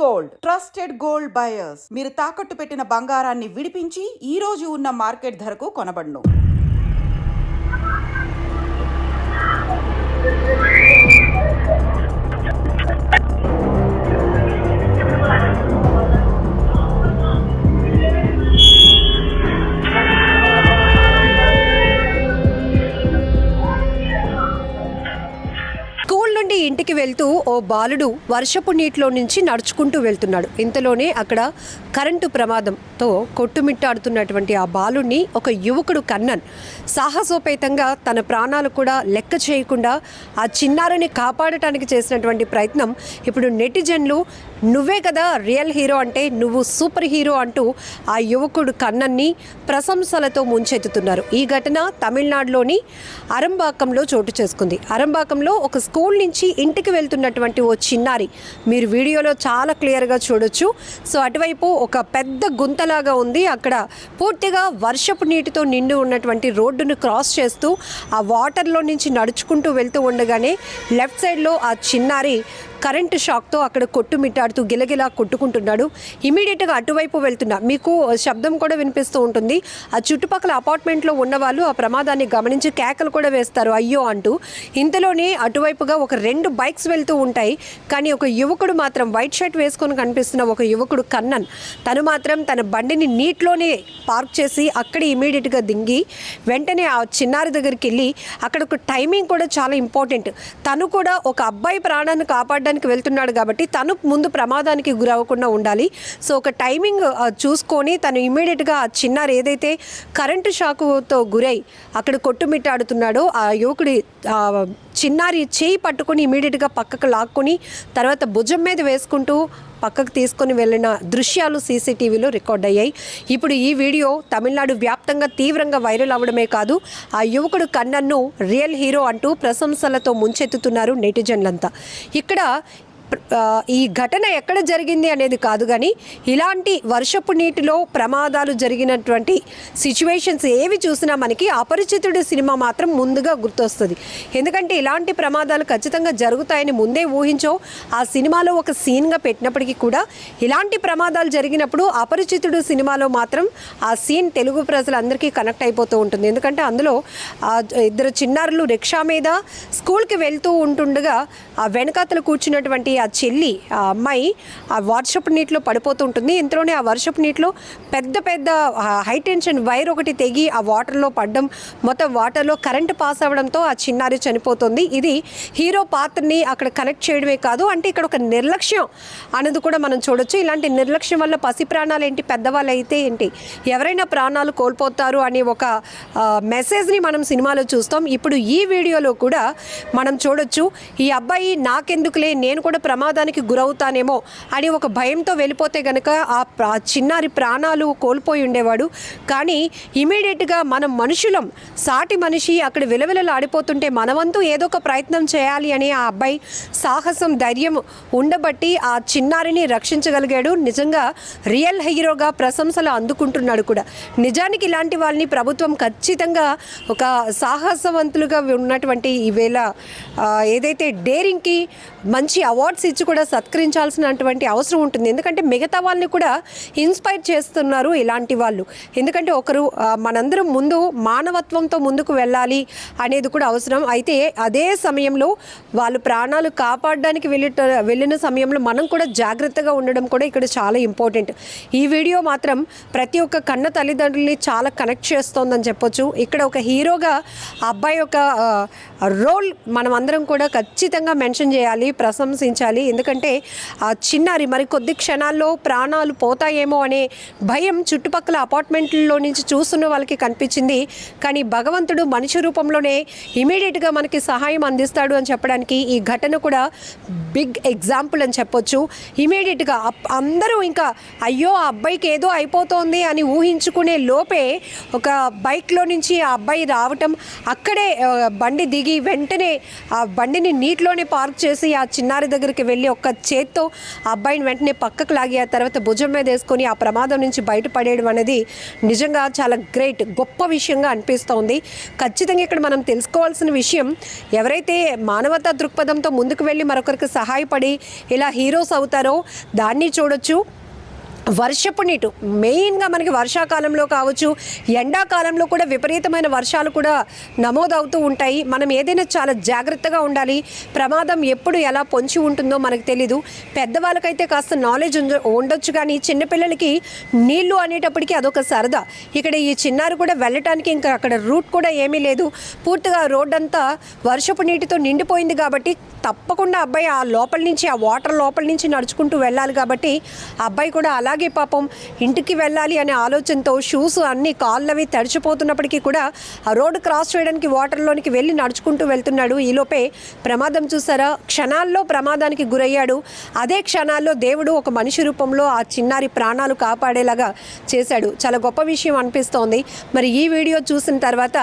Gold trusted gold buyers. మీరు తాకట్టు పెట్టిన బంగారాన్ని విడిపించి ఈ రోజు ఉన్న మార్కెట్ ధరకు కొనబడును. ఇంటికి వెళ్తూ ఓ బాలుడు వర్షపు నీటిలో నుంచి నడుచుకుంటూ వెళ్తున్నాడు. ఇంతలోనే అక్కడ కరెంటు ప్రమాదంతో కొట్టుమిట్టాడుతున్నటువంటి ఆ బాలుడిని ఒక యువకుడు కన్నన్ సాహసోపేతంగా తన ప్రాణాలు కూడా లెక్క చేయకుండా ఆ చిన్నారిని కాపాడటానికి చేసినటువంటి ప్రయత్నం ఇప్పుడు నెటిజన్లు నువ్వే కదా రియల్ హీరో అంటే, నువ్వు సూపర్ హీరో అంటూ ఆ యువకుడు కన్నన్ని ప్రశంసలతో ముంచెత్తుతున్నారు. ఈ ఘటన తమిళనాడులోని అరంబాకంలో చోటు చేసుకుంది. అరంబాకంలో ఒక స్కూల్ నుంచి ఇంటికి వెళ్తున్నటువంటి ఓ చిన్నారి, మీరు వీడియోలో చాలా క్లియర్గా చూడొచ్చు. సో అటువైపు ఒక పెద్ద గుంతలాగా ఉంది. అక్కడ పూర్తిగా వర్షపు నీటితో నిండి ఉన్నటువంటి రోడ్డును క్రాస్ చేస్తూ ఆ వాటర్లో నుంచి నడుచుకుంటూ వెళ్తూ ఉండగానే లెఫ్ట్ సైడ్లో ఆ చిన్నారి కరెంటు షాక్తో అక్కడ కొట్టుమిట్టాడుతూ గిలగిలా కొట్టుకుంటున్నాడు. ఇమీడియట్గా అటువైపు వెళ్తున్నా మీకు శబ్దం కూడా వినిపిస్తూ ఉంటుంది. ఆ చుట్టుపక్కల అపార్ట్మెంట్లో ఉన్నవాళ్ళు ఆ ప్రమాదాన్ని గమనించి కేకలు కూడా వేస్తారు అయ్యో అంటూ. ఇంతలోనే అటువైపుగా ఒక 2 బైక్స్ వెళ్తూ ఉంటాయి. కానీ ఒక యువకుడు మాత్రం వైట్ షర్ట్ వేసుకొని కనిపిస్తున్న ఒక యువకుడు కన్నన్, తను మాత్రం తన బండిని నీటిలోనే పార్క్ చేసి అక్కడ ఇమీడియట్గా దిగి వెంటనే ఆ చిన్నారి దగ్గరికి వెళ్ళి, అక్కడ ఒక టైమింగ్ కూడా చాలా ఇంపార్టెంట్. తను కూడా ఒక అబ్బాయి ప్రాణాన్ని కాపాడడానికి వెళ్తున్నాడు కాబట్టి తను ముందు ప్రమాదానికి గురవ్వకుండా ఉండాలి. సో ఒక టైమింగ్ చూసుకొని తను ఇమీడియట్గా ఆ చిన్నారి ఏదైతే కరెంటు షాకుతో గురై అక్కడ కొట్టుమిట్టాడుతున్నాడో ఆ యువకుడి చిన్నారి చేయి పట్టుకొని ఇమీడియట్గా పక్కకు లాక్కొని తర్వాత భుజం మీద వేసుకుంటూ పక్కకు తీసుకొని వెళ్ళిన దృశ్యాలు సీసీటీవీలో రికార్డ్ అయ్యాయి. ఇప్పుడు ఈ వీడియో తమిళనాడు వ్యాప్తంగా తీవ్రంగా వైరల్ అవ్వడమే కాదు, ఆ యువకుడు కన్నన్ను రియల్ హీరో అంటూ ప్రశంసలతో ముంచెత్తుతున్నారు నెటిజన్లంతా. ఇక్కడ ఈ ఘటన ఎక్కడ జరిగింది అనేది కాదు, కానీ ఇలాంటి వర్షపు నీటిలో ప్రమాదాలు జరిగినటువంటి సిచ్యువేషన్స్ ఏవి చూసినా మనకి అపరిచితుడి సినిమా మాత్రం ముందుగా గుర్తొస్తుంది. ఎందుకంటే ఇలాంటి ప్రమాదాలు ఖచ్చితంగా జరుగుతాయని ముందే ఊహించో ఆ సినిమాలో ఒక సీన్గా పెట్టినప్పటికీ కూడా ఇలాంటి ప్రమాదాలు జరిగినప్పుడు అపరిచితుడు సినిమాలో మాత్రం ఆ సీన్ తెలుగు ప్రజలందరికీ కనెక్ట్ అయిపోతూ ఉంటుంది. ఎందుకంటే అందులో 2 చిన్నారులు రిక్షా మీద స్కూల్కి వెళ్తూ ఉంటుండగా ఆ వెనకాతలు కూర్చున్నటువంటి ఆ చెల్లి, ఆ అమ్మాయి ఆ వర్షపు నీటిలో పడిపోతూ ఉంటుంది. ఇంతలోనే ఆ వర్షపు నీటిలో పెద్ద హై టెన్షన్ వైర్ ఒకటి తెగి ఆ వాటర్లో పడడం, మొత్తం వాటర్లో కరెంటు పాస్ అవ్వడంతో ఆ చిన్నారి చనిపోతుంది. ఇది హీరో పాత్రని అక్కడ కనెక్ట్ చేయడమే కాదు, అంటే ఇక్కడ ఒక నిర్లక్ష్యం అనేది కూడా మనం చూడొచ్చు. ఇలాంటి నిర్లక్ష్యం వల్ల పసి ప్రాణాలు ఏంటి, పెద్దవాళ్ళు అయితే ఏంటి, ఎవరైనా ప్రాణాలు కోల్పోతారు అనే ఒక మెసేజ్ని మనం సినిమాలో చూస్తాం. ఇప్పుడు ఈ వీడియోలో కూడా మనం చూడొచ్చు, ఈ అబ్బాయి నాకెందుకులే నేను కూడా ప్రమాదానికి గురవుతానేమో అని ఒక భయంతో వెళ్ళిపోతే గనక ఆ చిన్నారి ప్రాణాలు కోల్పోయి ఉండేవాడు. కానీ ఇమీడియట్గా మనం మనుషులం, సాటి మనిషి అక్కడ విలవిలలాడిపోతుంటే మనవంతు ఏదో ఒక ప్రయత్నం చేయాలి అని ఆ అబ్బాయి సాహసం ధైర్యం ఉండబట్టి ఆ చిన్నారిని రక్షించగలిగాడు. నిజంగా రియల్ హీరోగా ప్రశంసలు అందుకుంటున్నాడు కూడా. నిజానికి ఇలాంటి వాళ్ళని ప్రభుత్వం ఖచ్చితంగా ఒక సాహసవంతులుగా ఉన్నటువంటి ఈవేళ ఏదైతే డేరింగ్కి మంచి అవార్డ్స్ ఇచ్చి కూడా సత్కరించాల్సినటువంటి అవసరం ఉంటుంది. ఎందుకంటే మిగతా వాళ్ళని కూడా ఇన్స్పైర్ చేస్తున్నారు ఇలాంటి వాళ్ళు. ఎందుకంటే ఒకరు మనందరం ముందు మానవత్వంతో ముందుకు వెళ్ళాలి అనేది కూడా అవసరం. అయితే అదే సమయంలో వాళ్ళు ప్రాణాలు కాపాడడానికి వెళ్ళిన సమయంలో మనం కూడా జాగ్రత్తగా ఉండడం కూడా ఇక్కడ చాలా ఇంపార్టెంట్. ఈ వీడియో మాత్రం ప్రతి ఒక్క కన్న తల్లిదండ్రుల్ని చాలా కనెక్ట్ చేస్తోందని చెప్పొచ్చు. ఇక్కడ ఒక హీరోగా అబ్బాయి యొక్క రోల్ మనం అందరం కూడా ఖచ్చితంగా మెన్షన్ చేయాలి, ప్రశంసించాలి. ఎందుకంటే ఆ చిన్నారి మరి కొద్ది క్షణాల్లో ప్రాణాలు పోతాయేమో అనే భయం చుట్టుపక్కల అపార్ట్మెంట్లో నుంచి చూస్తున్న వాళ్ళకి కనిపించింది. కానీ భగవంతుడు మనిషి రూపంలోనే ఇమీడియట్గా మనకి సహాయం అందిస్తాడు అని చెప్పడానికి ఈ ఘటన కూడా బిగ్ ఎగ్జాంపుల్ అని చెప్పొచ్చు. ఇమీడియట్గా అందరూ ఇంకా అయ్యో ఆ అబ్బాయికి ఏదో అయిపోతోంది అని ఊహించుకునే లోపే ఒక బైక్లో నుంచి ఆ అబ్బాయి రావటం, అక్కడే బండి దిగి దిగి వెంటనే ఆ బండిని నీటిలోనే పార్క్ చేసి ఆ చిన్నారి దగ్గరికి వెళ్ళి ఒక్క చేత్తో ఆ అబ్బాయిని వెంటనే పక్కకు లాగి ఆ తర్వాత భుజం మీద వేసుకొని ఆ ప్రమాదం నుంచి బయటపడేయడం అనేది నిజంగా చాలా గ్రేట్, గొప్ప విషయంగా అనిపిస్తోంది. ఖచ్చితంగా ఇక్కడ మనం తెలుసుకోవాల్సిన విషయం, ఎవరైతే మానవతా దృక్పథంతో ముందుకు వెళ్ళి మరొకరికి సహాయపడి ఇలా హీరోస్ అవుతారో దాన్ని చూడొచ్చు. వర్షపు నీటు మెయిన్గా మనకి వర్షాకాలంలో కావచ్చు, ఎండాకాలంలో కూడా విపరీతమైన వర్షాలు కూడా నమోదవుతూ ఉంటాయి. మనం ఏదైనా చాలా జాగ్రత్తగా ఉండాలి. ప్రమాదం ఎప్పుడు ఎలా పొంచి ఉంటుందో మనకు తెలీదు. పెద్దవాళ్ళకైతే కాస్త నాలెడ్జ్ ఉండొచ్చు, కానీ చిన్నపిల్లలకి నీళ్లు అనేటప్పటికీ అదొక సరదా. ఇక్కడ ఈ చిన్నారు కూడా వెళ్ళటానికి ఇంకా అక్కడ రూట్ కూడా ఏమీ లేదు, పూర్తిగా రోడ్ అంతా వర్షపు నీటితో నిండిపోయింది. కాబట్టి తప్పకుండా అబ్బాయి ఆ లోపల నుంచి, ఆ వాటర్ లోపల నుంచి నడుచుకుంటూ వెళ్ళాలి. కాబట్టి ఆ అబ్బాయి కూడా అలాగే పాపం ఇంటికి వెళ్ళాలి అనే ఆలోచనతో షూస్ అన్ని కాళ్ళవి తడిచిపోతున్నప్పటికీ కూడా ఆ రోడ్డు క్రాస్ చేయడానికి వాటర్లోనికి వెళ్ళి నడుచుకుంటూ వెళ్తున్నాడు. ఈలోపే ప్రమాదం చూసారా, క్షణాల్లో ప్రమాదానికి గురయ్యాడు. అదే క్షణాల్లో దేవుడు ఒక మనిషి రూపంలో ఆ చిన్నారి ప్రాణాలు కాపాడేలాగా చేశాడు. చాలా గొప్ప విషయం అనిపిస్తోంది. మరి ఈ వీడియో చూసిన తర్వాత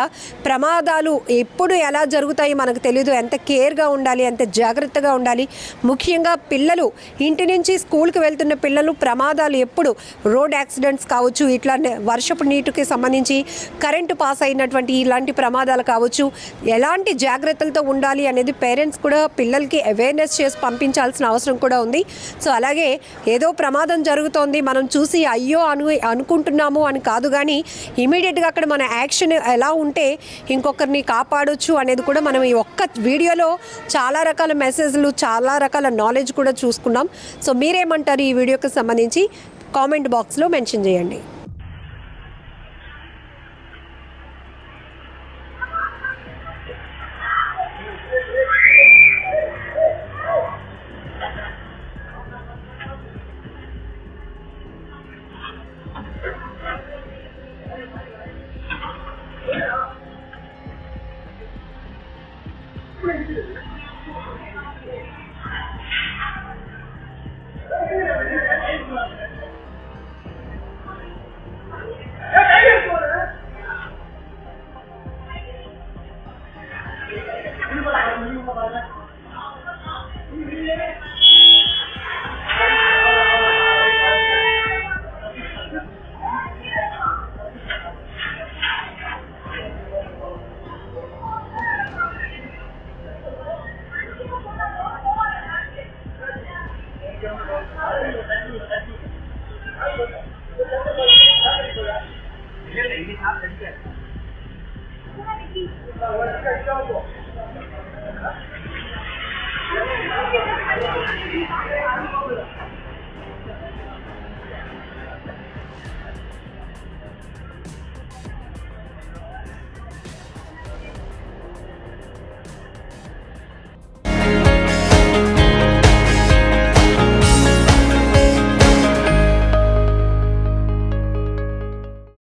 ప్రమాదాలు ఎప్పుడు ఎలా జరుగుతాయి మనకు తెలియదు. ఎంత కేర్గా ఉండాలి, ఎంత జాగ్రత్తగా ఉండాలి. ముఖ్యంగా పిల్లలు, ఇంటి నుంచి స్కూల్కి వెళ్తున్న పిల్లలు ప్రమాదాలు ఎప్పుడు రోడ్ యాక్సిడెంట్స్ కావచ్చు, ఇట్లా వర్షపు నీటికి సంబంధించి కరెంటు పాస్ అయినటువంటి ఇలాంటి ప్రమాదాలు కావచ్చు, ఎలాంటి జాగ్రత్తలతో ఉండాలి అనేది పేరెంట్స్ కూడా పిల్లలకి అవేర్నెస్ చేసి పంపించాల్సిన అవసరం కూడా ఉంది. సో అలాగే ఏదో ప్రమాదం జరుగుతోంది మనం చూసి అయ్యో అనుకుంటున్నాము అని కాదు, కానీ ఇమీడియట్గా అక్కడ మన యాక్షన్ ఎలా ఉంటే ఇంకొకరిని కాపాడొచ్చు అనేది కూడా మనం ఈ ఒక్క వీడియోలో చాలా రకాల మెసేజ్లు, చాలా రకాల నాలెడ్జ్ కూడా చూసుకున్నాం. సో మీరేమంటారు ఈ వీడియోకి సంబంధించి కామెంట్ బాక్స్లో మెన్షన్ చేయండి.